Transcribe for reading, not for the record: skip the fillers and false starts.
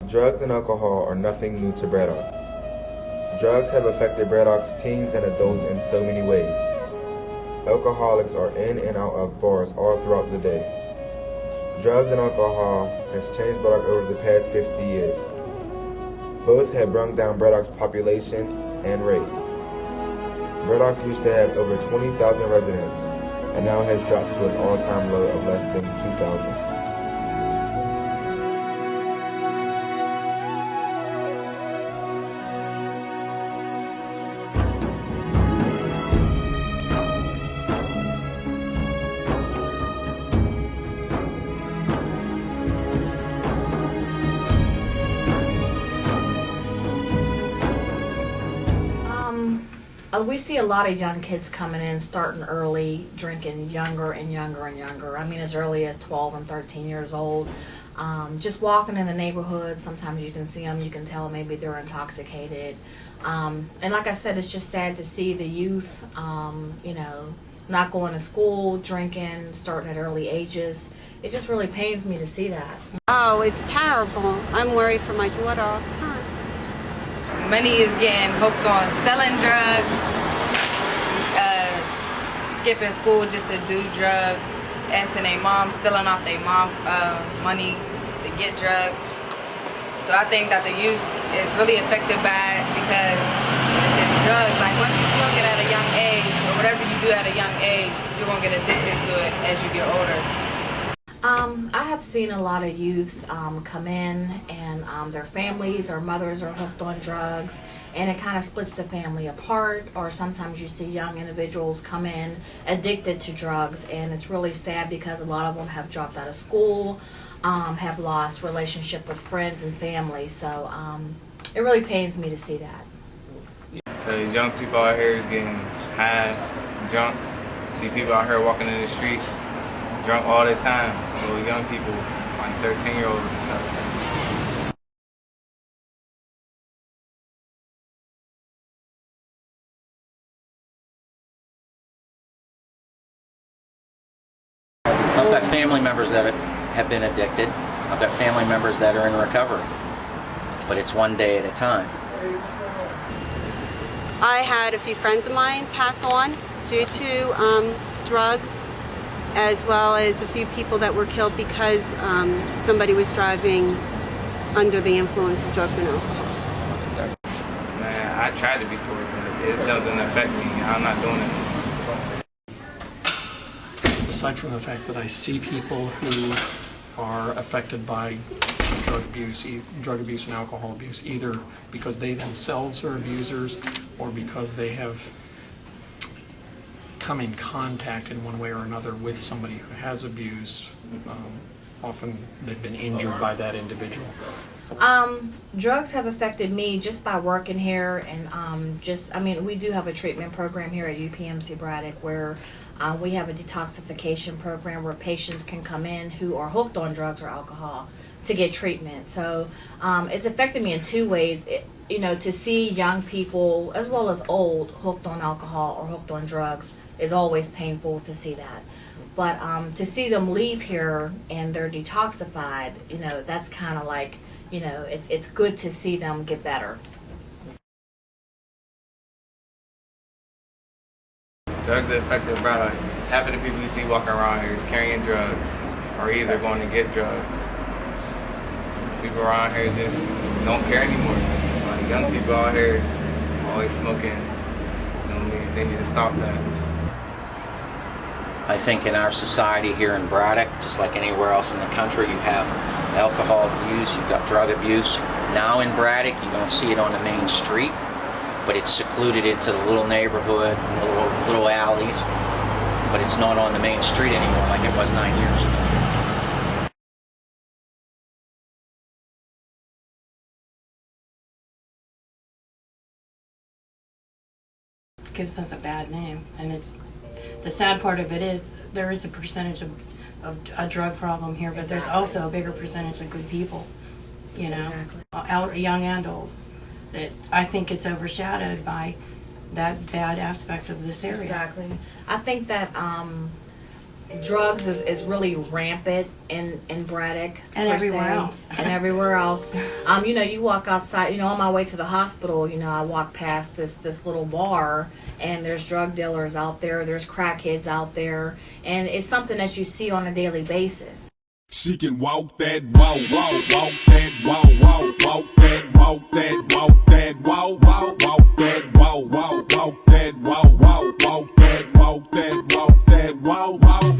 Drugs and alcohol are nothing new to Braddock. Drugs have affected Braddock's teens and adults in so many ways. Alcoholics are in and out of bars all throughout the day. Drugs and alcohol has changed Braddock over the past 50 years. Both have brought down Braddock's population and rates. Braddock used to have over 20,000 residents and now has dropped to an all-time low of less than 2,000. We see a lot of young kids coming in, starting early, drinking younger and younger and younger. I mean, as early as 12 and 13 years old. Just walking in the neighborhood, sometimes you can see them, you can tell maybe they're intoxicated. And like I said, it's just sad to see the youth, not going to school, drinking, starting at early ages. It just really pains me to see that. Oh, it's terrible. I'm worried for my daughter all the time. Many is getting hooked on selling drugs, skipping school just to do drugs, asking their mom, stealing off their mom money to get drugs. So I think that the youth is really affected by it because it's drugs. Like once you smoke it at a young age, or whatever you do at a young age, you're gonna get addicted to it as you get older. I have seen a lot of youths come in and their families or mothers are hooked on drugs, and it kind of splits the family apart. Or sometimes you see young individuals come in addicted to drugs, and it's really sad because a lot of them have dropped out of school, have lost relationship with friends and family. So it really pains me to see that. Because young people out here is getting high, drunk. See people out here walking in the streets drunk all the time. Little young people, like 13-year-olds and stuff. I've got family members that have been addicted. I've got family members that are in recovery. But it's one day at a time. I had a few friends of mine pass on due to drugs, as well as a few people that were killed because somebody was driving under the influence of drugs and alcohol. Man, I tried to be for it, but it doesn't affect me. I'm not doing it. Aside from the fact that I see people who are affected by drug abuse and alcohol abuse, either because they themselves are abusers or because they have come in contact in one way or another with somebody who has abused. Often they've been injured by that individual. Drugs have affected me just by working here, and we do have a treatment program here at UPMC Braddock where we have a detoxification program where patients can come in who are hooked on drugs or alcohol to get treatment. So it's affected me in two ways. To see young people as well as old hooked on alcohol or hooked on drugs is always painful to see that. But to see them leave here and they're detoxified, that's kind of like, it's good to see them get better. Drugs that affect the Braddock. Half of the people you see walking around here is carrying drugs or either going to get drugs. People around here just don't care anymore. Like young people out here always smoking. They need to stop that. I think in our society here in Braddock, just like anywhere else in the country, you have alcohol abuse, you've got drug abuse. Now in Braddock, you don't see it on the main street, but it's secluded into the little neighborhood, little alleys, but it's not on the main street anymore like it was 9 years ago. Gives us a bad name, and the sad part of it is there is a percentage of a drug problem here, but there's also a bigger percentage of good people, young and old, that I think it's overshadowed by that bad aspect of this area. Exactly. I think that drugs is really rampant in Braddock And per everywhere se, else. and everywhere else. You know, you walk outside. You know, on my way to the hospital, you know, I walk past this little bar, and there's drug dealers out there. There's crackheads out there, and it's something that you see on a daily basis. She can walk that walk, walk that walk, walk that walk, walk that walk, walk that walk, walk that walk, walk that walk, walk that walk.